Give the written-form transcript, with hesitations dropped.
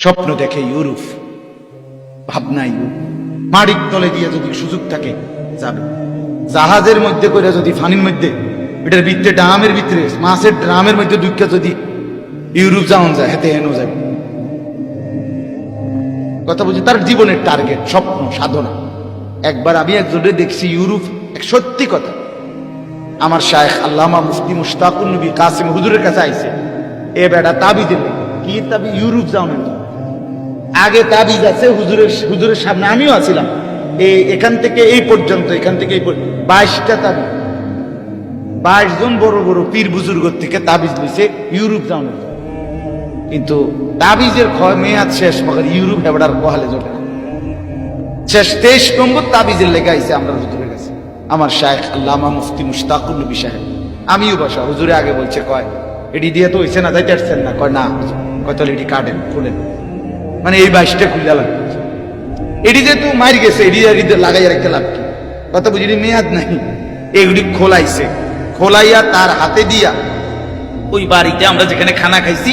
স্বপ্ন দেখে ইউরোপ, ভাবনা ইউরোপ। মাড়ির তলে দিয়ে যদি সুযোগ থাকে যাবে, জাহাজের মধ্যে করে যদি ফানির মধ্যে এটার ভিতরে ড্রামের ভিতরে মাছের ড্রামের মধ্যে ঢুকে যদি ইউরোপ যাওয়া যায়, হেতে হেনো যাবে। কথা বলছি, তার জীবনের টার্গেট, স্বপ্ন, সাধনা। একবার আমি একজনের দেখছি ইউরোপ, সত্যি কথা, আমার শায়েখ আল্লামা মুফতি মুশতাকুর নবী কাসিম হুজুরের কাছে আইছে, এ বেটা তাবিজ দিল কি, তাবি ইউরোপ যাও না। আগে তাবিজ আছে হুজুরের সামনে, আমিও আছিলাম, এখান থেকে এই পর্যন্ত, এখান থেকে এই 22টা তাবিজ, 22 জন বড় বড় পীর বুজুর্গ থেকে তাবিজ লইছে ইউরোপ যাও না। কিন্তু তাবিজের মেয়াদ শেষ, মগর ইউরোপ হেবড়ার কোহালে জোটে না। শেষ 23 নম্বর তাবিজের লেগে আইছে আমরা হুজুরের কাছে, আমার শায়েখ আল্লামা মুফতি মুশতাকুর নবী সাহেব। আমিও বসা, হুজুরে আগে বলছে, কয় এটি দিয়ে তো হইছে না, যাইতে আসছেন না? কয় না। কয় তাহলে এটি কাটেন, খুলেন। মানে এই 22টা খুলে লাগবে, এটি যেহেতু মার গেছে, এটি লাগাইয়া রাখতে লাভ কি? কথা বুঝি, মেয়াদ নাই। এগুলি খোলাইছে, খোলাইয়া তার হাতে দিয়া ওই বাড়িতে আমরা যেখানে খানা খাইছি